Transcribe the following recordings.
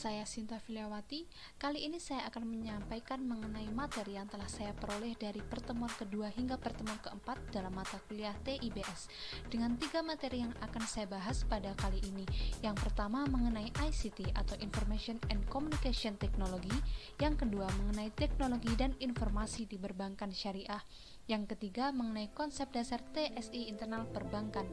saya Sinta Filiawati. Kali ini saya akan menyampaikan mengenai materi yang telah saya peroleh dari pertemuan kedua hingga pertemuan keempat dalam mata kuliah TIBS dengan 3 materi yang akan saya bahas pada kali ini. Yang pertama mengenai ICT atau Information and Communication Technology, yang kedua mengenai teknologi dan informasi di perbankan syariah, yang ketiga mengenai konsep dasar TSI internal perbankan.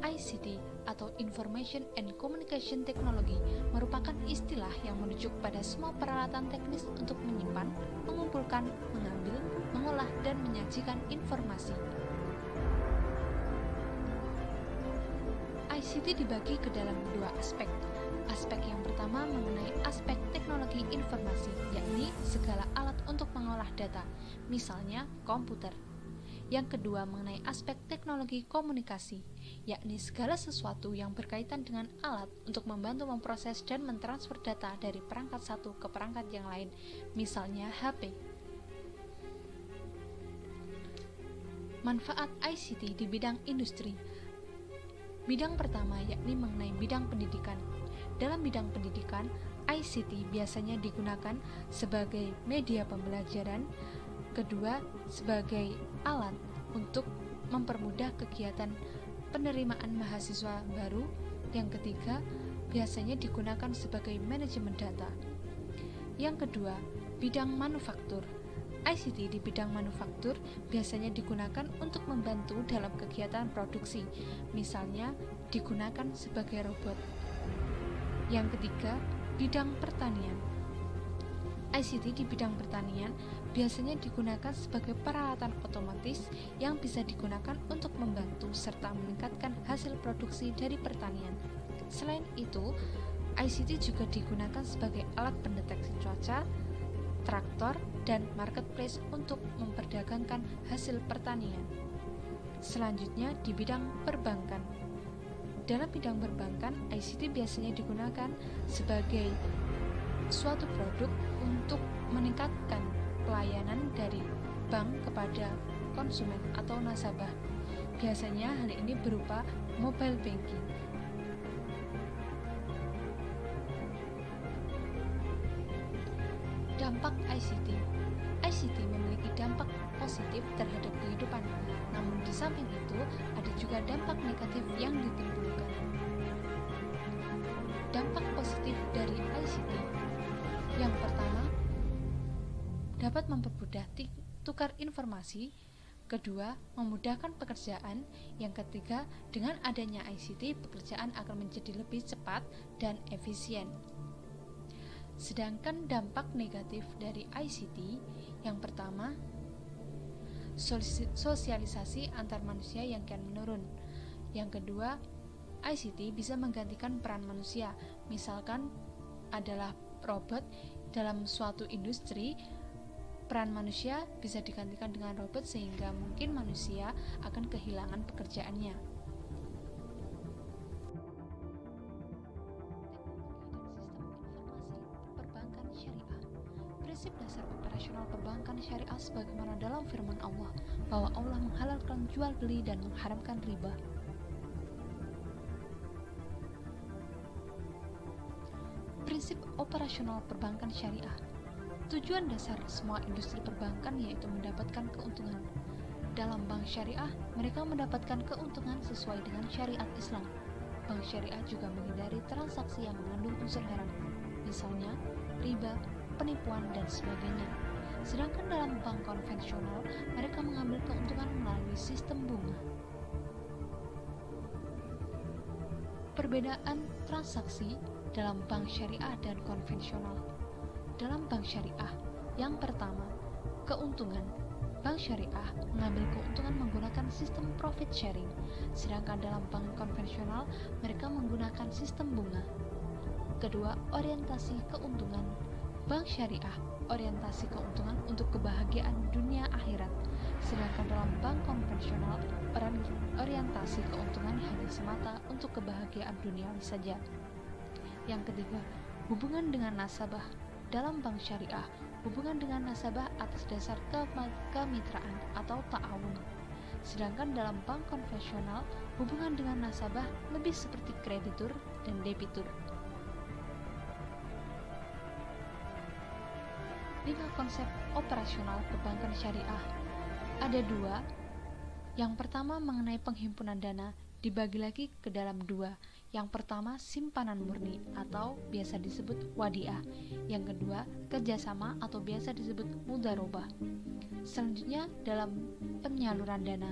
ICT atau Information and Communication Technology merupakan istilah yang merujuk pada semua peralatan teknis untuk menyimpan, mengumpulkan, mengambil, mengolah, dan menyajikan informasi. ICT dibagi ke dalam 2 aspek. Aspek yang pertama mengenai aspek teknologi informasi, yakni segala alat untuk mengolah data, misalnya komputer. Yang kedua mengenai aspek teknologi komunikasi, yakni segala sesuatu yang berkaitan dengan alat untuk membantu memproses dan mentransfer data dari perangkat satu ke perangkat yang lain, misalnya HP. Manfaat ICT di bidang industri. Bidang pertama yakni mengenai bidang pendidikan. Dalam bidang pendidikan, ICT biasanya digunakan sebagai media pembelajaran, kedua sebagai alat untuk mempermudah kegiatan penerimaan mahasiswa baru, yang ketiga biasanya digunakan sebagai manajemen data. Yang kedua, bidang manufaktur. ICT di bidang manufaktur biasanya digunakan untuk membantu dalam kegiatan produksi, misalnya digunakan sebagai robot. Yang ketiga, bidang pertanian. ICT di bidang pertanian biasanya digunakan sebagai peralatan otomatis yang bisa digunakan untuk membantu serta meningkatkan hasil produksi dari pertanian. Selain itu, ICT juga digunakan sebagai alat pendeteksi cuaca, traktor, dan marketplace untuk memperdagangkan hasil pertanian. Selanjutnya di bidang perbankan. Dalam bidang perbankan, ICT biasanya digunakan sebagai suatu produk untuk meningkatkan pelayanan dari bank kepada konsumen atau nasabah. Biasanya hal ini berupa mobile banking. Dampak ICT. ICT memiliki dampak positif terhadap kehidupan, namun di samping itu ada juga dampak negatif yang ditimbulkan. Dampak positif dari ICT. Yang pertama, dapat mempermudah tukar informasi. Kedua, memudahkan pekerjaan. Yang ketiga, dengan adanya ICT, pekerjaan akan menjadi lebih cepat dan efisien. Sedangkan dampak negatif dari ICT, yang pertama, sosialisasi antar manusia yang kian menurun. Yang kedua, ICT bisa menggantikan peran manusia, misalkan adalah robot. Dalam suatu industri, peran manusia bisa digantikan dengan robot sehingga mungkin manusia akan kehilangan pekerjaannya. Teknologi dan sistem informasi perbankan syariah. Prinsip dasar operasional perbankan syariah sebagaimana dalam firman Allah, bahwa Allah menghalalkan jual beli dan mengharamkan riba. Prinsip operasional perbankan syariah. Tujuan dasar semua industri perbankan yaitu mendapatkan keuntungan. Dalam bank syariah, mereka mendapatkan keuntungan sesuai dengan syariat Islam. Bank syariah juga menghindari transaksi yang mengandung unsur haram, misalnya riba, penipuan, dan sebagainya. Sedangkan dalam bank konvensional, mereka mengambil keuntungan melalui sistem bunga. Perbedaan transaksi dalam bank syariah dan konvensional. Dalam bank syariah, yang pertama, keuntungan. Bank syariah mengambil keuntungan menggunakan sistem profit sharing, sedangkan dalam bank konvensional mereka menggunakan sistem bunga. Kedua, orientasi keuntungan. Bank syariah orientasi keuntungan untuk kebahagiaan dunia akhirat, sedangkan dalam bank konvensional orientasi keuntungan hanya semata untuk kebahagiaan duniawi saja. Yang ketiga, hubungan dengan nasabah. Dalam bank syariah, hubungan dengan nasabah atas dasar kemitraan atau ta'awun. Sedangkan dalam bank konvensional, hubungan dengan nasabah lebih seperti kreditur dan debitur. 5 konsep operasional perbankan syariah. Ada 2. Yang pertama mengenai penghimpunan dana dibagi lagi ke dalam 2. Yang pertama simpanan murni atau biasa disebut wadiah. Yang kedua kerjasama atau biasa disebut mudharabah. Selanjutnya dalam penyaluran dana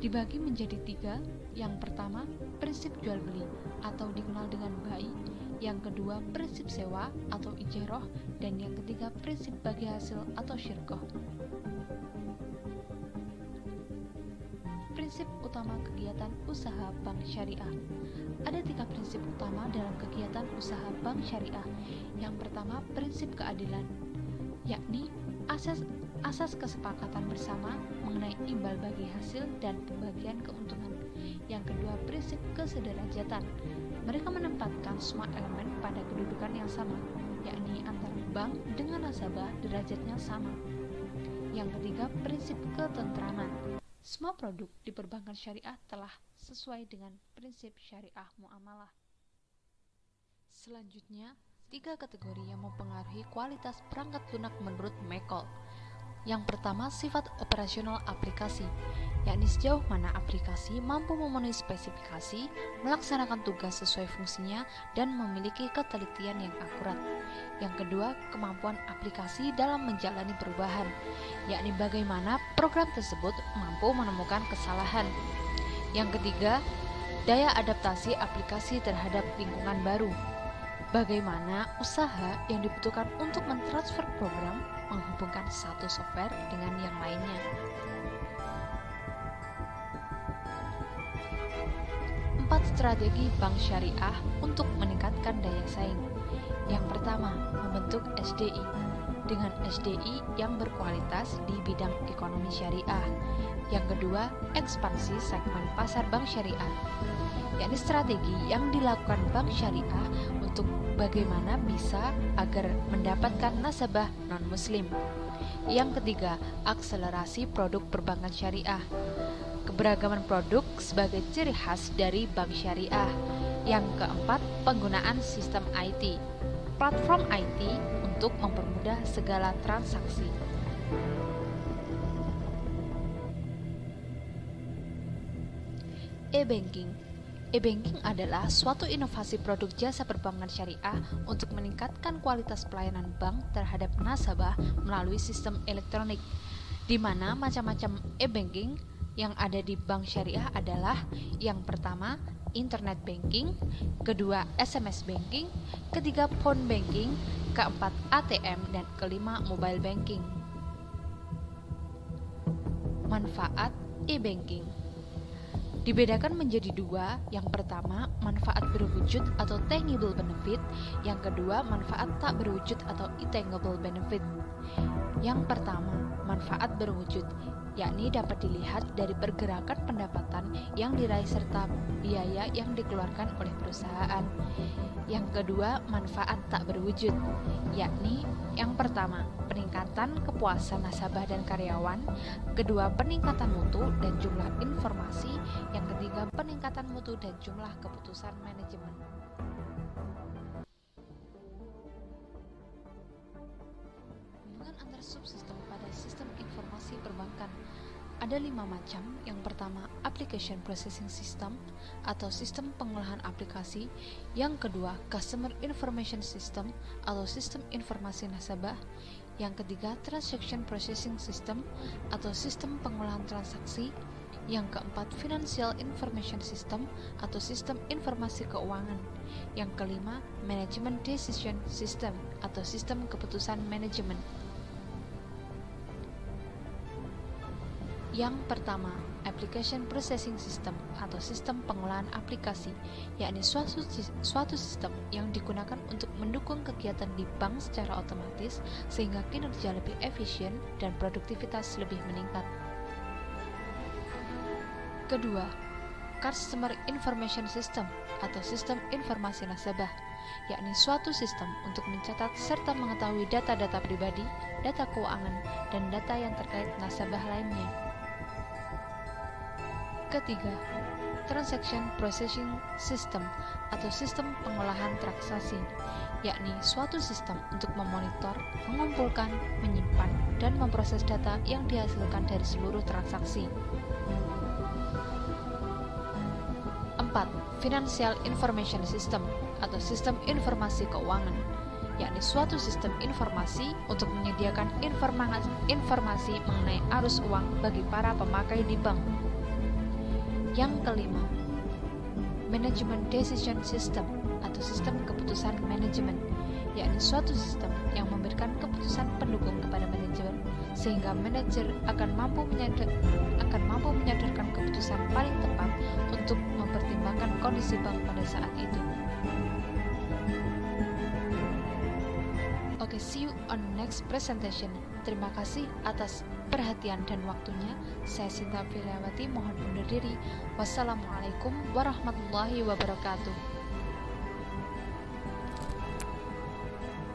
dibagi menjadi 3. Yang pertama prinsip jual beli atau dikenal dengan bai. Yang kedua prinsip sewa atau ijarah, dan yang ketiga prinsip bagi hasil atau syirkah. Prinsip utama kegiatan usaha bank syariah. Ada 3 prinsip utama dalam kegiatan usaha bank syariah. Yang pertama prinsip keadilan, yakni asas kesepakatan bersama mengenai imbal bagi hasil dan pembagian keuntungan. Yang kedua prinsip kesederajatan. Mereka menempatkan semua elemen pada kedudukan yang sama, yakni antara bank dengan nasabah derajatnya sama. Yang ketiga prinsip ketentraman. Semua produk di perbankan syariah telah sesuai dengan prinsip syariah muamalah. Selanjutnya, 3 kategori yang mempengaruhi kualitas perangkat lunak menurut McCall. Yang pertama, sifat operasional aplikasi, yakni sejauh mana aplikasi mampu memenuhi spesifikasi, melaksanakan tugas sesuai fungsinya, dan memiliki ketelitian yang akurat. Yang kedua, kemampuan aplikasi dalam menjalani perubahan, yakni bagaimana program tersebut mampu menemukan kesalahan. Yang ketiga, daya adaptasi aplikasi terhadap lingkungan baru. Bagaimana usaha yang dibutuhkan untuk mentransfer program menghubungkan satu software dengan yang lainnya. 4 strategi bank syariah untuk meningkatkan daya saing. Yang pertama, membentuk SDI dengan SDI yang berkualitas di bidang ekonomi syariah. Yang kedua, ekspansi segmen pasar bank syariah, yakni strategi yang dilakukan bank syariah untuk bagaimana bisa agar mendapatkan nasabah non-muslim. Yang ketiga, akselerasi produk perbankan syariah, keberagaman produk sebagai ciri khas dari bank syariah. Yang keempat, penggunaan sistem IT, platform IT untuk mempermudah segala transaksi. E-banking. E-banking adalah suatu inovasi produk jasa perbankan syariah untuk meningkatkan kualitas pelayanan bank terhadap nasabah melalui sistem elektronik, di mana macam-macam e-banking yang ada di bank syariah adalah: yang pertama, internet banking, kedua, SMS banking, ketiga, phone banking, keempat, ATM, dan kelima, mobile banking. Manfaat e-banking dibedakan menjadi 2. Yang pertama, manfaat berwujud atau tangible benefit. Yang kedua, manfaat tak berwujud atau intangible benefit. Yang pertama, manfaat berwujud, yakni dapat dilihat dari pergerakan pendapatan yang diraih serta biaya yang dikeluarkan oleh perusahaan. Yang kedua, manfaat tak berwujud, yakni yang pertama, peningkatan kepuasan nasabah dan karyawan. Kedua, peningkatan mutu dan jumlah informasi. Yang ketiga, peningkatan mutu dan jumlah keputusan manajemen. Hubungan antar subsistem pada sistem informasi perbankan ada 5 macam. Yang pertama, application processing system atau sistem pengolahan aplikasi. Yang kedua, customer information system atau sistem informasi nasabah. Yang ketiga, transaction processing system atau sistem pengolahan transaksi. Yang keempat, financial information system atau sistem informasi keuangan. Yang kelima, management decision system atau sistem keputusan manajemen. Yang pertama, application processing system atau sistem pengolahan aplikasi, yakni suatu sistem yang digunakan untuk mendukung kegiatan di bank secara otomatis sehingga kinerja lebih efisien dan produktivitas lebih meningkat. Kedua, customer information system atau sistem informasi nasabah, yakni suatu sistem untuk mencatat serta mengetahui data-data pribadi, data keuangan, dan data yang terkait nasabah lainnya. Ketiga, Transaction Processing System atau sistem pengolahan transaksi, yakni suatu sistem untuk memonitor, mengumpulkan, menyimpan, dan memproses data yang dihasilkan dari seluruh transaksi. 4. Financial Information System atau sistem informasi keuangan, yakni suatu sistem informasi untuk menyediakan informasi mengenai arus uang bagi para pemakai di bank. Yang kelima, Management Decision System atau sistem keputusan manajemen, yakni suatu sistem yang memberikan keputusan pendukung kepada manajer sehingga manajer akan mampu menyadarkan keputusan paling tepat untuk mempertimbangkan kondisi bank pada saat itu. Oke, see you on next presentation. Terima kasih atas perhatian dan waktunya. Saya Sinta Filyawati mohon undur diri. Wassalamualaikum warahmatullahi wabarakatuh.